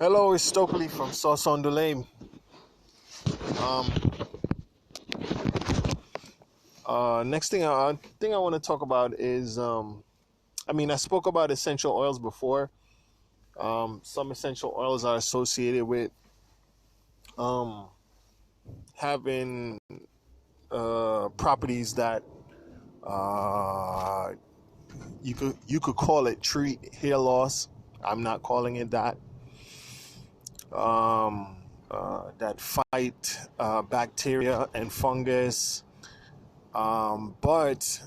Hello, it's Stokely from Sauce on the Lame. Um, Next thing I want to talk about is, I spoke about essential oils before. Some essential oils are associated with um, having properties that uh, you could call it treat hair loss. I'm not calling it that. That fight bacteria and fungus, but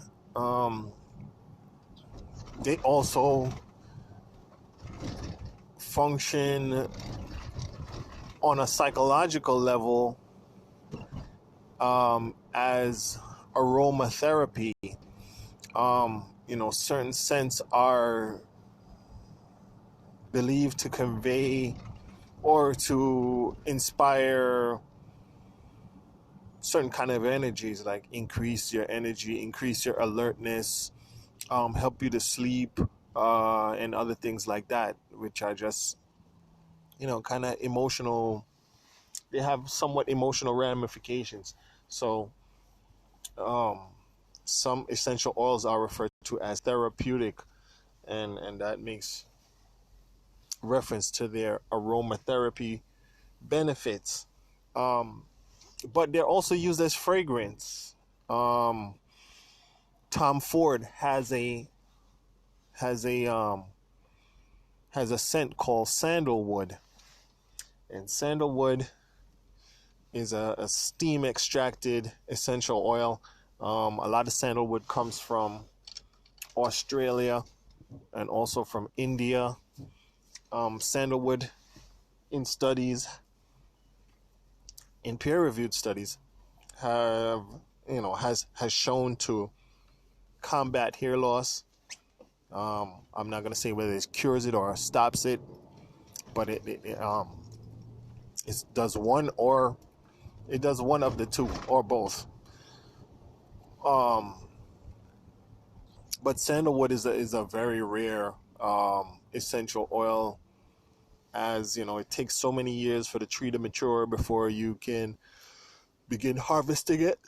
they also function on a psychological level as aromatherapy. Certain scents are believed to convey or to inspire certain kind of energies, like increase your energy, increase your alertness, help you to sleep, and other things like that, which are just kind of emotional. They have somewhat emotional ramifications. So um, some essential oils are referred to as therapeutic, and that makes reference to their aromatherapy benefits. Um, but they're also used as fragrance. Um, Tom Ford has a um, has a scent called Sandalwood, and Sandalwood is a steam extracted essential oil. A lot of sandalwood comes from Australia and also from India. Sandalwood in studies, in peer-reviewed studies, have has shown to combat hair loss. I'm not gonna say whether it cures it or stops it, but it does one, or it does one of the two or both. Um, but sandalwood is a very rare essential oil, as it takes so many years for the tree to mature before you can begin harvesting it.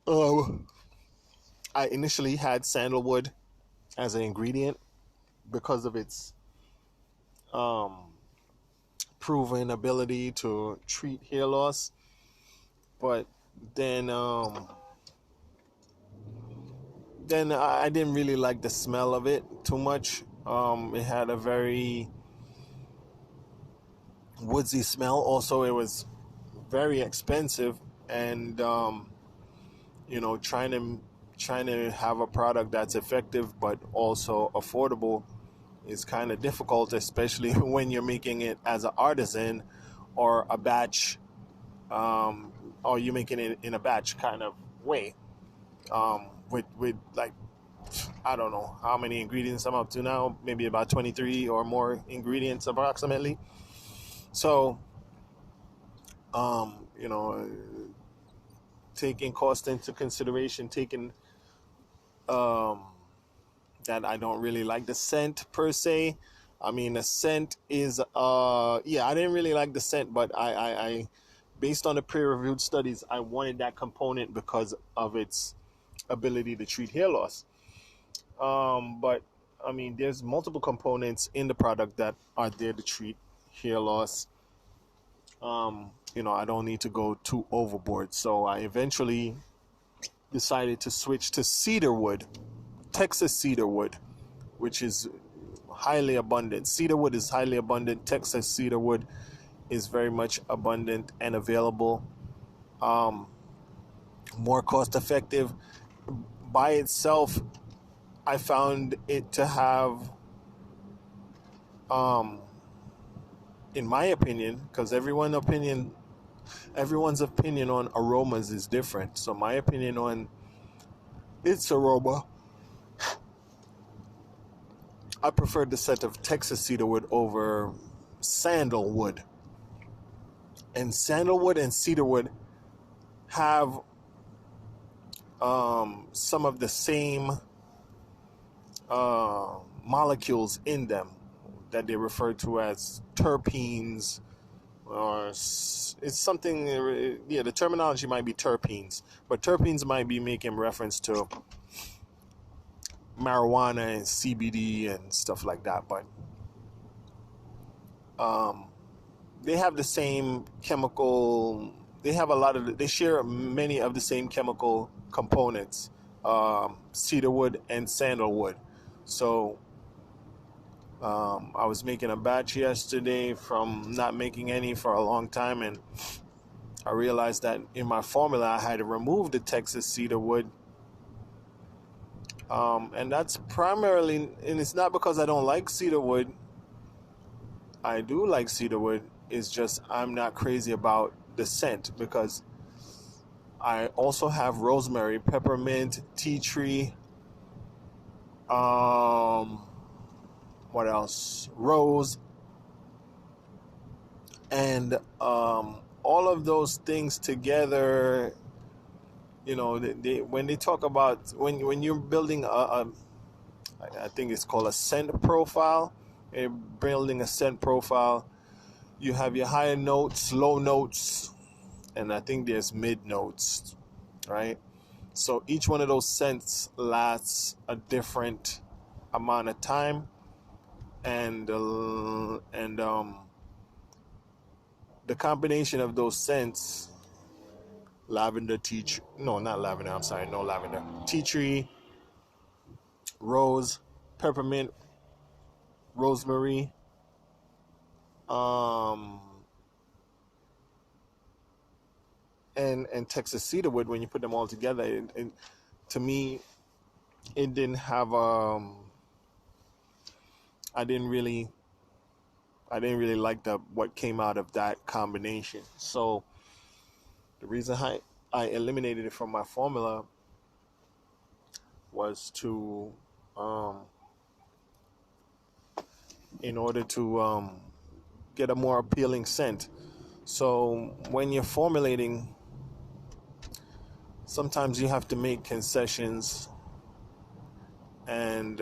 Um, I initially had sandalwood as an ingredient because of its um, proven ability to treat hair loss, but then I didn't really like the smell of it too much. It had a very woodsy smell. Also, it was very expensive, and trying to have a product that's effective but also affordable is kind of difficult, especially when you're making it as an artisan or a batch, um, or you're making it in a batch kind of way, with like, I don't know how many ingredients I'm up to now, maybe about 23 or more ingredients approximately. So, um, you know, taking cost into consideration, taking um, that I don't really like the scent per se. I mean, the scent is, yeah, I didn't really like the scent, but I based on the peer-reviewed studies, I wanted that component because of its ability to treat hair loss. But I mean, there's multiple components in the product that are there to treat hair loss. I don't need to go too overboard. So I eventually decided to switch to cedarwood, Texas cedarwood, which is highly abundant. Cedarwood is highly abundant. Texas cedarwood is very much abundant and available. Um, More cost effective. By itself, I found it to have, um, in my opinion, because everyone's opinion on aromas is different. So my opinion on its aroma, I preferred the scent of Texas cedarwood over sandalwood. And sandalwood and cedarwood have some of the same molecules in them. that they refer to as terpenes, or it's something. Yeah, the terminology might be terpenes, but terpenes might be making reference to marijuana and CBD and stuff like that. But um, they have the same chemical. They have a lot of. They share many of the same chemical components. Cedarwood and sandalwood. So I was making a batch yesterday from not making any for a long time, and I realized that in my formula I had to remove the Texas cedarwood. And that's primarily, and it's not because I don't like cedarwood. I do like cedarwood. It's just I'm not crazy about the scent, because I also have rosemary, peppermint, tea tree, what else? Rose, and all of those things together. When they talk about when you're building I think it's called a scent profile. You're building a scent profile. You have your higher notes, low notes, and I think there's mid notes, right? So each one of those scents lasts a different amount of time, and the combination of those scents, lavender, tea tree, no, not lavender, I'm sorry, no lavender, tea tree, rose, peppermint, rosemary, um, and Texas cedarwood. When you put them all together, and to me, it didn't have I didn't really like the what came out of that combination. So the reason I eliminated it from my formula was to in order to get a more appealing scent. So when you're formulating, sometimes you have to make concessions and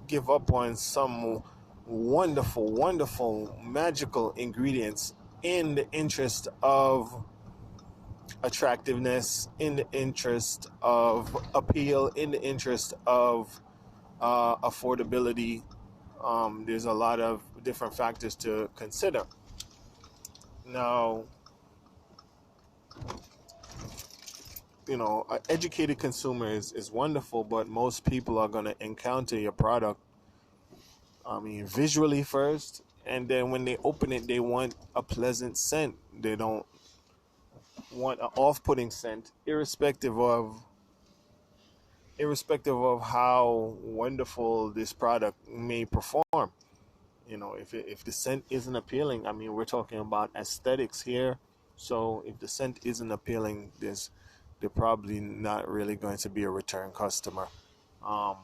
give up on some wonderful, wonderful, magical ingredients in the interest of attractiveness, in the interest of appeal, in the interest of affordability. There's a lot of different factors to consider. Now, an educated consumer is wonderful, but most people are going to encounter your product, I mean, visually first, and then when they open it, they want a pleasant scent. They don't want an off-putting scent, irrespective of how wonderful this product may perform. If the scent isn't appealing, I mean, we're talking about aesthetics here. So if the scent isn't appealing, they're probably not really going to be a return customer. Um,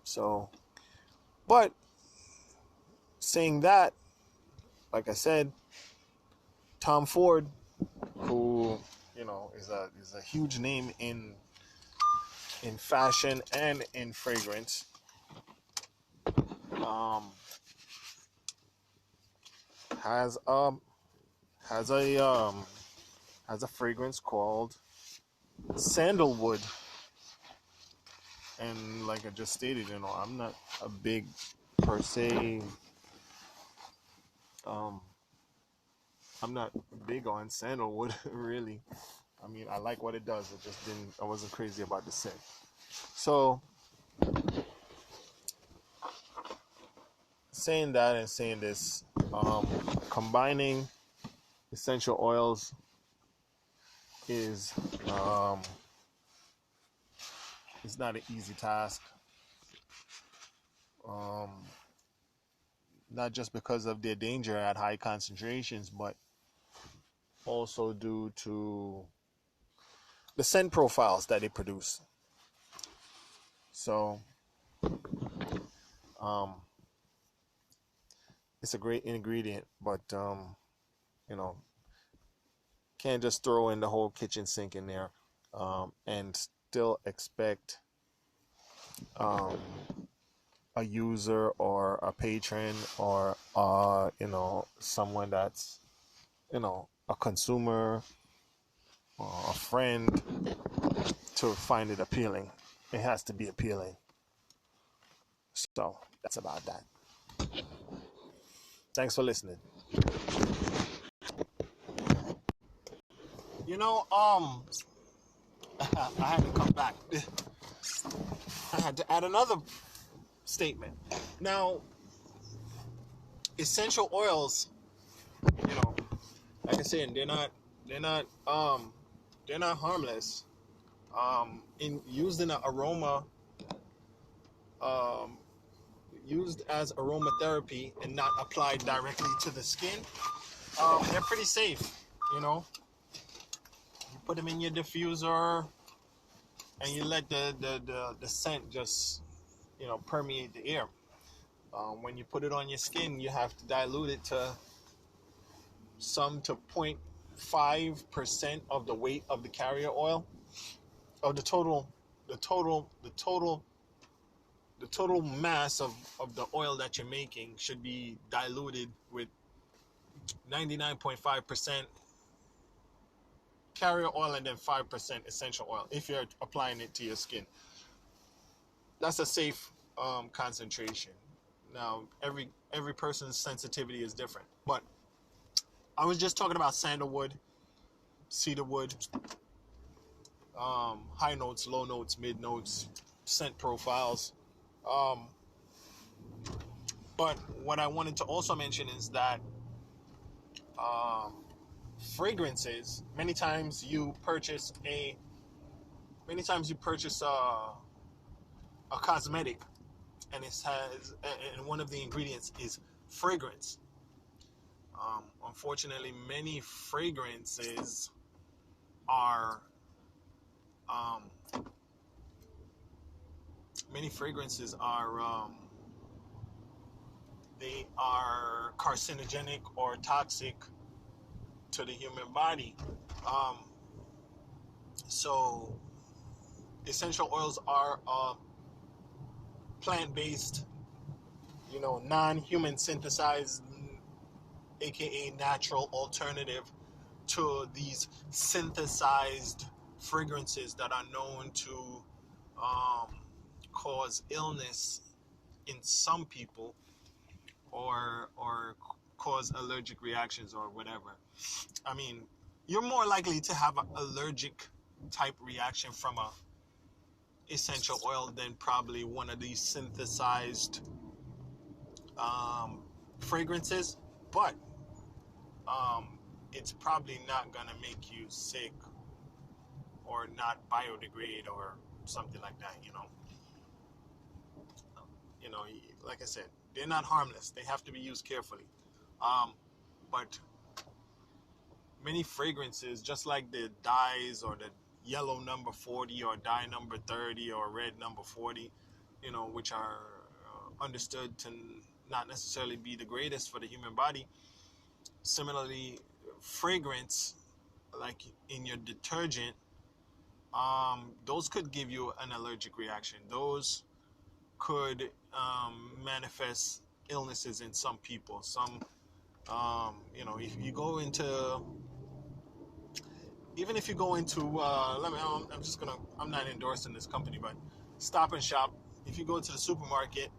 so, but saying that, like I said, Tom Ford, who is a huge name in fashion and in fragrance, um, has has a um, has a fragrance called Sandalwood. And like I just stated, I'm not a big per se. Um, I'm not big on sandalwood, really. I mean, I like what it does. I just didn't. I wasn't crazy about the scent. So, saying that and saying this, combining essential oils is um, it's not an easy task. Um, not just because of their danger at high concentrations, but also due to the scent profiles that they produce. So, um, it's a great ingredient, but you know, can't just throw in the whole kitchen sink in there, and still expect um, a user or a patron or someone that's a consumer or a friend to find it appealing. It has to be appealing. So that's about that. Thanks for listening. I had to come back. I had to add another statement. Now, essential oils, like I said, they're not harmless. Used in an aroma, used as aromatherapy and not applied directly to the skin, they're pretty safe. You put them in your diffuser, and you let the scent just permeate the air. When you put it on your skin, you have to dilute it to 0.5% of the weight of the carrier oil, of the total mass of the oil that you're making should be diluted with 99.5% carrier oil and then 5% essential oil if you're applying it to your skin. That's a safe concentration. Now, every person's sensitivity is different, but I was just talking about sandalwood, cedarwood, high notes, low notes, mid notes, scent profiles. But what I wanted to also mention is that fragrances. Many times you purchase a cosmetic, and and one of the ingredients is fragrance. Unfortunately, many fragrances are they are carcinogenic or toxic to the human body. So essential oils are plant-based, non-human synthesized, aka natural alternative to these synthesized fragrances that are known to cause illness in some people, or cause allergic reactions or whatever. I mean, you're more likely to have an allergic type reaction from a essential oil than probably one of these synthesized fragrances, but it's probably not gonna make you sick or not biodegrade or something like that. Like I said, they're not harmless. They have to be used carefully. But many fragrances, just like the dyes or the yellow number 40 or dye number 30 or red number 40, which are understood to not necessarily be the greatest for the human body. Similarly, fragrance, like in your detergent, those could give you an allergic reaction. Those could manifest illnesses in some people. Some, if you go into, even if you go into, I'm not endorsing this company, but Stop and Shop. If you go to the supermarket,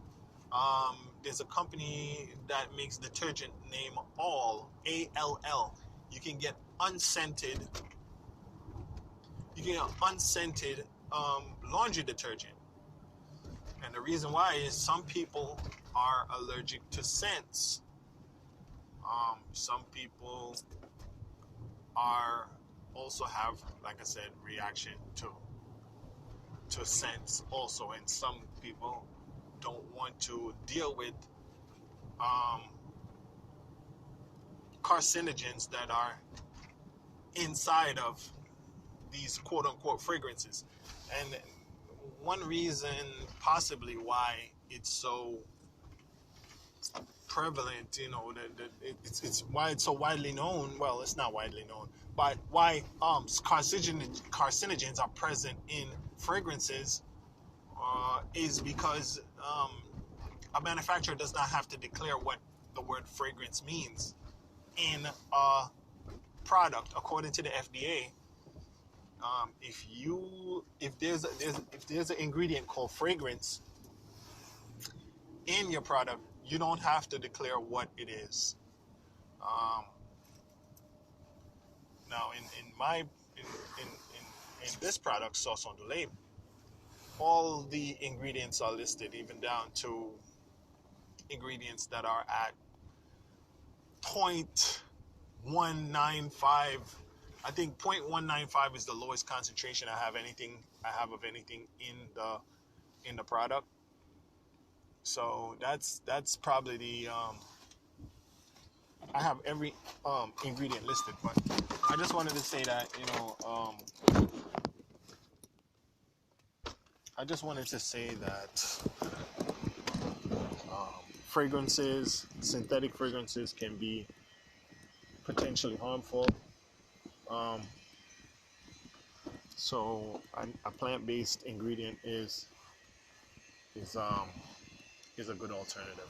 there's a company that makes detergent named All, ALL. You can get unscented laundry detergent. And the reason why is some people are allergic to scents. Some people also have, like I said, reaction to scents also, and some people don't want to deal with carcinogens that are inside of these quote-unquote fragrances. And one reason possibly why it's so prevalent, it's why it's so widely known. Well, it's not widely known, but why carcinogens are present in fragrances is because a manufacturer does not have to declare what the word fragrance means in a product according to the FDA. If there's an ingredient called fragrance in your product, you don't have to declare what it is. Um, Now, in this product, Sauce on the Label, all the ingredients are listed, even down to ingredients that are at 0.195. I think 0.195 is the lowest concentration I have of anything in the product. So that's probably the I have every ingredient listed, but I just wanted to say that, I just wanted to say that fragrances, synthetic fragrances, can be potentially harmful. Um, so a plant-based ingredient is is a good alternative.